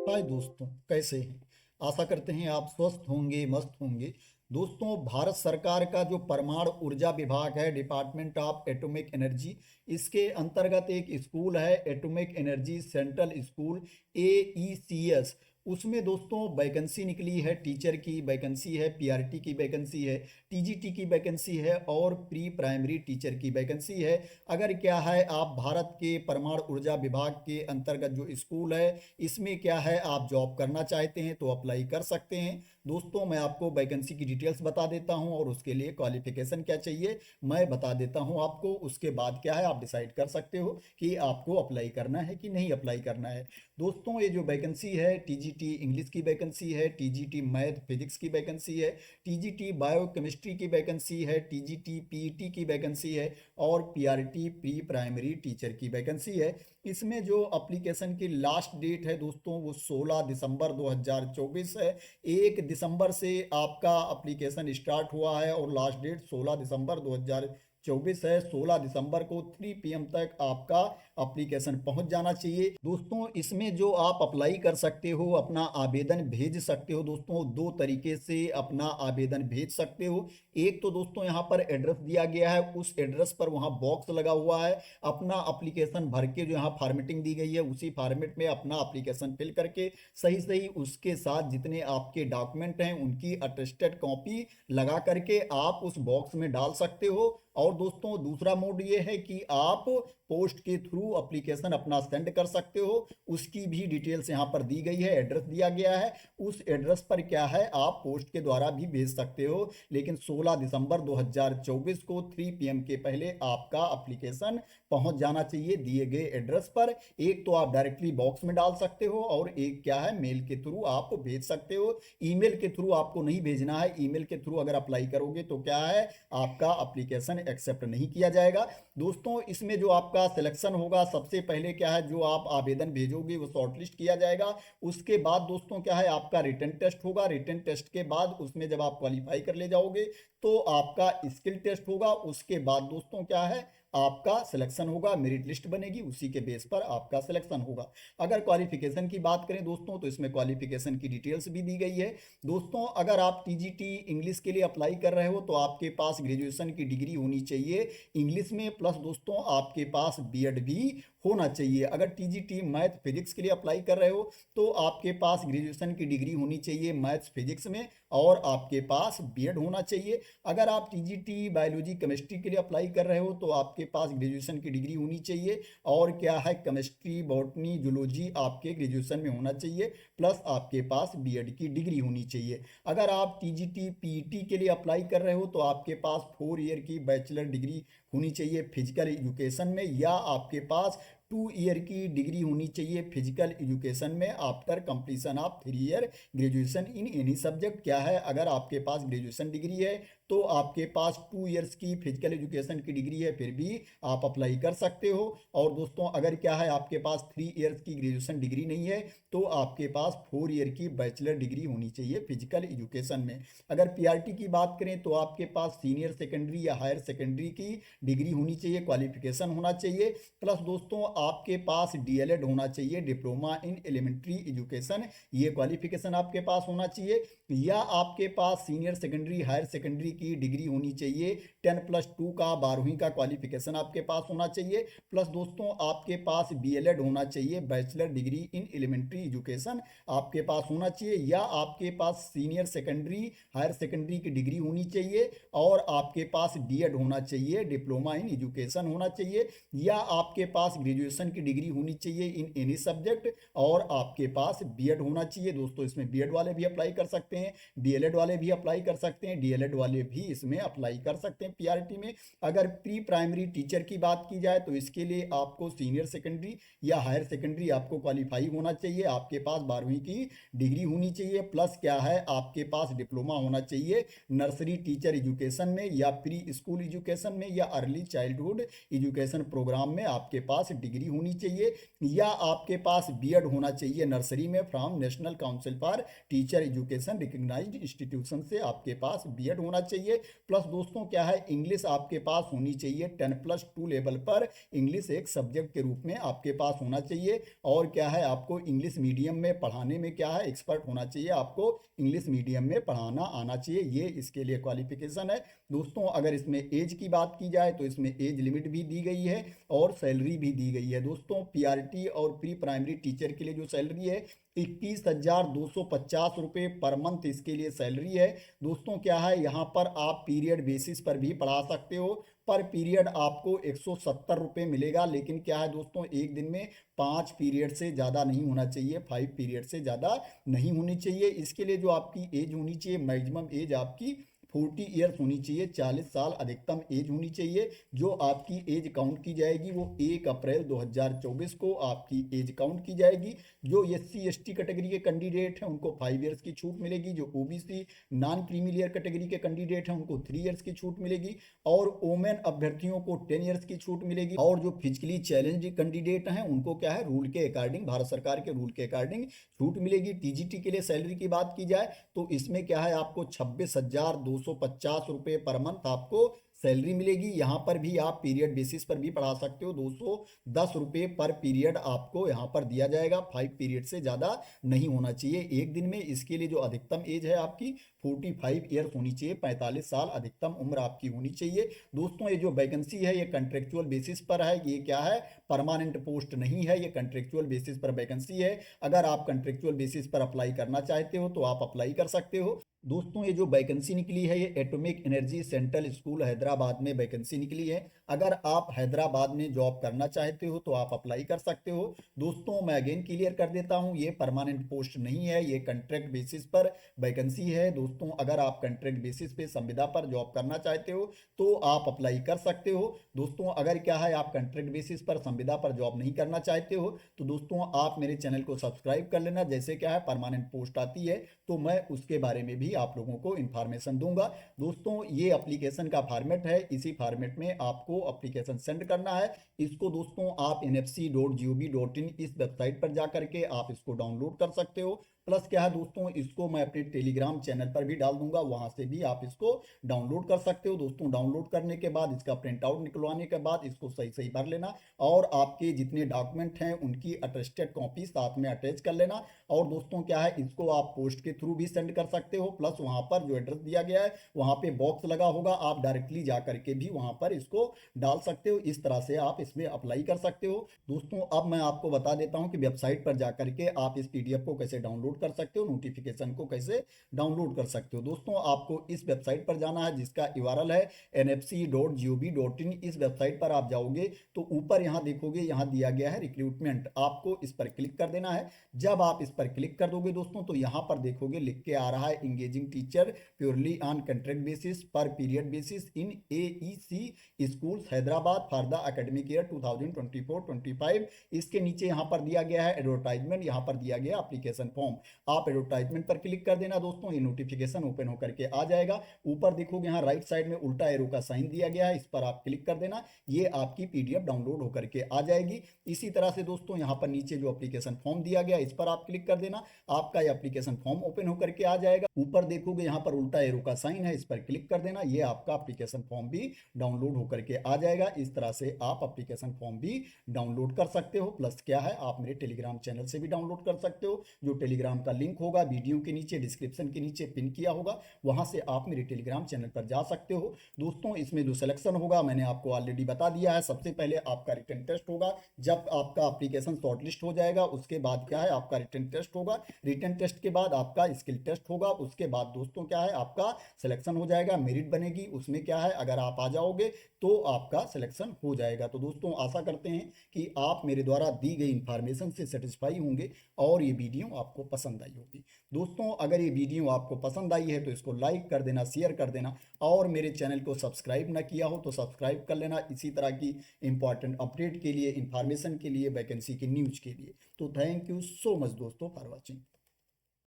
हाय दोस्तों, कैसे हैं। आशा करते हैं आप स्वस्थ होंगे, मस्त होंगे। दोस्तों, भारत सरकार का जो परमाणु ऊर्जा विभाग है, डिपार्टमेंट ऑफ एटॉमिक एनर्जी, इसके अंतर्गत एक स्कूल है atomic energy central school AECS। उसमें दोस्तों वैकेंसी निकली है, टीचर की वैकेंसी है, PRT की वैकेंसी है, TGT की वैकेंसी है और प्री प्राइमरी टीचर की वैकेंसी है। अगर क्या है, आप भारत के परमाणु ऊर्जा विभाग के अंतर्गत जो स्कूल है, इसमें क्या है, आप जॉब करना चाहते हैं तो अप्लाई कर सकते हैं। दोस्तों, मैं आपको वैकेंसी की डिटेल्स बता देता हूं और उसके लिए क्वालिफिकेशन क्या चाहिए मैं बता देता हूं आपको। उसके बाद क्या है, आप डिसाइड कर सकते हो कि आपको अप्लाई करना है कि नहीं अप्लाई करना है। दोस्तों, ये जो वैकेंसी है, TGT इंग्लिश की वैकेंसी है, TGT मैथ फिजिक्स की वैकेंसी है, TGT बायो केमिस्ट्री की वैकेंसी है, TGT PET की वैकेंसी है और PRT प्री प्राइमरी टीचर की वैकेंसी है। इसमें जो अप्लीकेशन की लास्ट डेट है दोस्तों, वो 16 दिसंबर 2024 है। 1 दिसंबर से आपका अप्लीकेशन स्टार्ट हुआ है और लास्ट डेट 16 दिसंबर 2024 है। 16 दिसंबर को 3 PM तक आपका एप्लीकेशन पहुंच जाना चाहिए। दोस्तों, इसमें जो आप अप्लाई कर सकते हो, अपना आवेदन भेज सकते हो। दोस्तों, दो तरीके से अपना आवेदन भेज सकते हो। एक तो दोस्तों यहाँ पर एड्रेस दिया गया है, उस एड्रेस पर वहाँ बॉक्स लगा हुआ है, अपना अप्लीकेशन भर के जो यहाँ फॉर्मेटिंग दी गई है उसी फॉर्मेट में अपना अप्लीकेशन फिल करके सही सही उसके साथ जितने आपके डॉक्यूमेंट हैं उनकी अटेस्टेड कॉपी लगा करके आप उस बॉक्स में डाल सकते हो। और दोस्तों, दूसरा मोड ये है कि आप पोस्ट के थ्रू एप्लीकेशन अपना सेंड कर सकते हो। उसकी भी डिटेल्स यहाँ पर दी गई है, एड्रेस दिया गया है, उस एड्रेस पर क्या है आप पोस्ट के द्वारा भी भेज सकते हो। लेकिन 16 दिसंबर 2024 को 3 PM के पहले आपका एप्लीकेशन पहुंच जाना चाहिए दिए गए एड्रेस पर। एक तो आप डायरेक्टली बॉक्स में डाल सकते हो और एक क्या है, मेल के थ्रू आप भेज सकते हो। ईमेल के थ्रू आपको नहीं भेजना है। ईमेल के थ्रू अगर अप्लाई करोगे तो क्या है, आपका एप्लीकेशन एक्सेप्ट नहीं किया जाएगा। दोस्तों, इसमें जो आपका सिलेक्शन होगा, सबसे पहले क्या है, जो आप आवेदन भेजोगे वो शॉर्टलिस्ट किया जाएगा। उसके बाद दोस्तों क्या है, आपका रिटन टेस्ट होगा। रिटन टेस्ट के बाद उसमें जब आप क्वालिफाई कर ले जाओगे तो आपका स्किल टेस्ट होगा। उसके बाद दोस्तों क्या है, आपका सिलेक्शन होगा, मेरिट लिस्ट बनेगी, उसी के बेस पर आपका सिलेक्शन होगा। अगर क्वालिफिकेशन की बात करें दोस्तों, तो इसमें क्वालिफिकेशन की डिटेल्स भी दी गई है। दोस्तों, अगर आप TGT इंग्लिश के लिए अप्लाई कर रहे हो तो आपके पास ग्रेजुएशन की डिग्री होनी चाहिए इंग्लिश में, प्लस दोस्तों आपके पास BEd भी होना चाहिए। अगर TGT मैथ फिजिक्स के लिए अप्लाई कर रहे हो तो आपके पास ग्रेजुएशन की डिग्री होनी चाहिए मैथ्स फिजिक्स में और आपके पास BEd होना चाहिए। अगर आप TGT बायोलॉजी केमिस्ट्री के लिए अप्लाई कर रहे हो तो आपके पास ग्रेजुएशन की डिग्री होनी चाहिए और क्या है, केमिस्ट्री बॉटनी जूलॉजी आपके ग्रेजुएशन में होना चाहिए, प्लस आपके पास BEd की डिग्री होनी चाहिए। अगर आप TGT PET के लिए अप्लाई कर रहे हो तो आपके पास 4 ईयर की बैचलर डिग्री होनी चाहिए फिजिकल एजुकेशन में, या आपके पास 2 ईयर की डिग्री होनी चाहिए फिजिकल एजुकेशन में after completion of 3 year graduation in any subject. क्या है, अगर आपके पास ग्रेजुएशन डिग्री है तो आपके पास 2 इयर्स की फिजिकल एजुकेशन की डिग्री है, फिर भी आप अप्लाई कर सकते हो। और दोस्तों, अगर क्या है, आपके पास 3 इयर्स की ग्रेजुएशन डिग्री नहीं है तो आपके पास 4 ईयर की बैचलर डिग्री होनी चाहिए फिजिकल एजुकेशन में। अगर PRT की बात करें तो आपके पास सीनियर सेकेंडरी या हायर सेकेंडरी की डिग्री होनी चाहिए, क्वालिफिकेशन होना चाहिए, प्लस दोस्तों आपके पास DLED होना चाहिए, डिप्लोमा इन एलिमेंट्री एजुकेशन, ये क्वालिफिकेशन आपके पास होना चाहिए। या आपके पास सीनियर सेकेंडरी हायर सेकेंडरी की डिग्री होनी चाहिए, 10+2 का 12वीं का क्वालिफिकेशन आपके पास होना चाहिए, प्लस दोस्तों आपके पास BLED होना चाहिए, bachelor degree in elementary education आपके पास होना चाहिए। या आपके पास सीनियर सेकेंडरी हायर सेकेंडरी की डिग्री होनी चाहिए और आपके पास DED होना चाहिए, डिप्लोमा इन एजुकेशन होना चाहिए। या आपके पास ग्रेजुएशन की डिग्री होनी चाहिए इन एनी सब्जेक्ट और आपके पास BEd होना चाहिए। दोस्तों, इसमें BEd वाले भी अप्लाई कर सकते हैं, DLED वाले भी अप्लाई कर सकते हैं, DLED वाले भी इसमें अप्लाई कर सकते हैं PRT में। अगर प्री प्राइमरी टीचर की बात की जाए तो इसके लिए आपको सीनियर सेकेंडरी या हायर सेकेंडरी आपको क्वालिफाई होना चाहिए, आपके पास 12वीं की डिग्री होनी चाहिए, प्लस क्या है, आपके पास डिप्लोमा होना चाहिए नर्सरी टीचर एजुकेशन में या प्री स्कूल एजुकेशन में या अर्ली चाइल्डहुड एजुकेशन प्रोग्राम में आपके पास डिग्री होनी चाहिए। या आपके पास BEd होना चाहिए नर्सरी में from national council for teacher education recognised institution से आपके पास BEd होना चाहिए। प्लस दोस्तों क्या है, इंग्लिश आपके पास होनी चाहिए 10+2 लेवल पर, इंग्लिश एक सब्जेक्ट के रूप में आपके पास होना चाहिए। और क्या है, आपको इंग्लिश मीडियम में पढ़ाने में क्या है, एक्सपर्ट होना चाहिए, आपको इंग्लिश मीडियम में पढ़ाना आना चाहिए, ये इसके लिए क्वालिफिकेशन है। दोस्तों अगर इसमें एज की बात की जाए तो इसमें एज लिमिट भी दी गई है और सैलरी भी दी गई है। दोस्तों पीआरटी और प्री प्राइमरी टीचर के लिए जो सैलरी है 21,250 रुपये पर मंथ इसके लिए सैलरी है। दोस्तों क्या है, यहाँ पर आप पीरियड बेसिस पर भी पढ़ा सकते हो, पर पीरियड आपको 170 रुपये मिलेगा। लेकिन क्या है दोस्तों, एक दिन में 5 पीरियड से ज़्यादा नहीं होना चाहिए, 5 पीरियड से ज़्यादा नहीं होनी चाहिए। इसके लिए जो आपकी एज होनी चाहिए, मैक्सिमम एज आपकी 40 ईयर्स होनी चाहिए, 40 साल अधिकतम एज होनी चाहिए। जो आपकी एज काउंट की जाएगी वो 1 अप्रैल 2024 को आपकी एज काउंट की जाएगी। जो SC/ST कैटेगरी के कैंडिडेट हैं उनको 5 ईयर्स की छूट मिलेगी। जो OBC non creamy layer category के कैंडिडेट हैं उनको 3 ईयर्स की छूट मिलेगी। और वोमेन अभ्यर्थियों को 10 ईयर्स की छूट मिलेगी। और जो फिजिकली चैलेंज कैंडिडेट हैं उनको क्या है, रूल के अकॉर्डिंग, भारत सरकार के रूल के अकॉर्डिंग छूट मिलेगी। TGT के लिए सैलरी की बात की जाए तो इसमें क्या है, आपको 26,250 रुपये पर मंथ आपको सैलरी मिलेगी। यहाँ पर भी आप पीरियड बेसिस पर भी पढ़ा सकते हो, 210 रुपये पर पीरियड आपको यहाँ पर दिया जाएगा। 5 पीरियड से ज़्यादा नहीं होना चाहिए एक दिन में। इसके लिए जो अधिकतम एज है आपकी 45 ईयर्स होनी चाहिए, 45 साल अधिकतम उम्र आपकी होनी चाहिए। दोस्तों ये जो वैकेंसी है ये कंट्रेक्चुअल बेसिस पर है, ये क्या है, परमानेंट पोस्ट नहीं है, ये कंट्रेक्चुअल बेसिस पर वैकेंसी है। अगर आप कंट्रेक्चुअल बेसिस पर अप्लाई करना चाहते हो तो आप अप्लाई कर सकते हो। दोस्तों ये जो वैकेंसी निकली है ये atomic energy central school Hyderabad में वैकेंसी निकली है। अगर आप हैदराबाद में जॉब करना चाहते हो तो आप अप्लाई कर सकते हो। दोस्तों मैं अगेन क्लियर कर देता हूँ, ये परमानेंट पोस्ट नहीं है, ये कॉन्ट्रैक्ट बेसिस पर वैकेंसी है। दोस्तों अगर आप कॉन्ट्रैक्ट बेसिस पे संविदा पर जॉब करना चाहते हो तो आप अप्लाई कर सकते हो। दोस्तों अगर क्या है, आप कॉन्ट्रैक्ट बेसिस पर संविदा पर जॉब नहीं करना चाहते हो तो दोस्तों आप मेरे चैनल को सब्सक्राइब कर लेना। जैसे क्या है परमानेंट पोस्ट आती है तो मैं उसके बारे में भी आप लोगों को इंफॉर्मेशन दूंगा। दोस्तों ये एप्लीकेशन का फॉर्मेट है, इसी फॉर्मेट में आपको एप्लीकेशन सेंड करना है। इसको दोस्तों आप nfc.gov.in इस वेबसाइट पर जा करके आप इसको डाउनलोड कर सकते हो। प्लस क्या है दोस्तों, इसको मैं अपने टेलीग्राम चैनल पर भी डाल दूंगा, वहां से भी आप इसको डाउनलोड कर सकते हो। दोस्तों डाउनलोड करने के बाद इसका प्रिंट आउट निकलवाने के बाद इसको सही सही भर लेना और आपके जितने डॉक्यूमेंट हैं उनकी अटेस्टेड कॉपी साथ में अटैच कर लेना। और दोस्तों क्या है, इसको आप पोस्ट के थ्रू भी सेंड कर सकते हो। प्लस वहां पर जो एड्रेस दिया गया है वहां पे बॉक्स लगा होगा, आप डायरेक्टली जा करके भी वहां पर इसको डाल सकते हो। इस तरह से आप इसमें अप्लाई कर सकते हो। दोस्तों अब मैं आपको बता देता हूं कि वेबसाइट पर जा करके आप इस PDF को कैसे डाउनलोड कर सकते हो, नोटिफिकेशन को कैसे डाउनलोड कर सकते हो। दोस्तों आपको इस वेबसाइट पर जाना है जिसका URL है nfc.gov.in। इस वेबसाइट पर आप जाओगे तो ऊपर यहाँ देखोगे, यहाँ दिया गया है रिक्रूटमेंट, आपको इस पर क्लिक कर देना है। जब आप इस पर क्लिक कर दोगे दोस्तों तो यहाँ पर देखोगे लिख के आ रहा है engaging teacher purely on contract basis पर period basis in AEC schools Hyderabad for the academic year 2024-25। इसके नीचे यहाँ पर दिया गया है एडवर्टाइजमेंट, यहाँ पर दिया गया एप्लीकेशन फॉर्म। आप एडवर्टाइजमेंट पर क्लिक कर देना दोस्तों, ये नोटिफिकेशन ओपन होकर के आ जाएगा। ऊपर देखोगे यहाँ राइट साइड में उल्टा एरो का साइन दिया गया है, इस पर आप क्लिक कर देना, ये आपकी PDF डाउनलोड होकर के आ जाएगी। इसी तरह से दोस्तों यहाँ पर नीचे जो एप्लीकेशन फॉर्म दिया गया इस पर आप क्लिक कर देना, आपका ये एप्लीकेशन फॉर्म ओपन होकर के आ जाएगा। ऊपर देखोगे यहाँ पर उल्टा एरो का साइन है, इस पर क्लिक कर देना, ये आपका एप्लीकेशन फॉर्म भी डाउनलोड होकर के आ जाएगा। इस तरह से आप एप्लीकेशन फॉर्म भी डाउनलोड कर सकते हो। प्लस क्या है, आप मेरे टेलीग्राम चैनल से भी डाउनलोड कर सकते हो। जो टेलीग्राम का लिंक होगा वीडियो के नीचे डिस्क्रिप्शन के नीचे पिन किया होगा, वहां से आप मेरे टेलीग्राम चैनल पर जा सकते हो। दोस्तों इसमें जो सिलेक्शन होगा मैंने आपको ऑलरेडी बता दिया है। सबसे पहले आपका रिटन टेस्ट होगा, जब आपका एप्लीकेशन शॉर्टलिस्ट हो जाएगा उसके बाद क्या है आपका रिटन टेस्ट होगा। रिटन टेस्ट के बाद आपका स्किल टेस्ट होगा, उसके बाद दोस्तों क्या है आपका सिलेक्शन हो जाएगा, मेरिट बनेगी। उसमें क्या है अगर आप आ जाओगे तो आपका सिलेक्शन हो जाएगा। तो दोस्तों आशा करते हैं कि आप मेरे द्वारा दी गई इंफॉर्मेशन से सेटिस्फाई होंगे और ये वीडियो आपको पसंद आई होगी। दोस्तों अगर ये वीडियो आपको पसंद आई है तो इसको लाइक कर देना, शेयर कर देना और मेरे चैनल को सब्सक्राइब ना किया हो तो सब्सक्राइब कर लेना, इसी तरह की इंपॉर्टेंट अपडेट के लिए, इंफॉर्मेशन के लिए, वैकेंसी की न्यूज़ के लिए। तो थैंक यू सो मच दोस्तों फॉर वॉचिंग।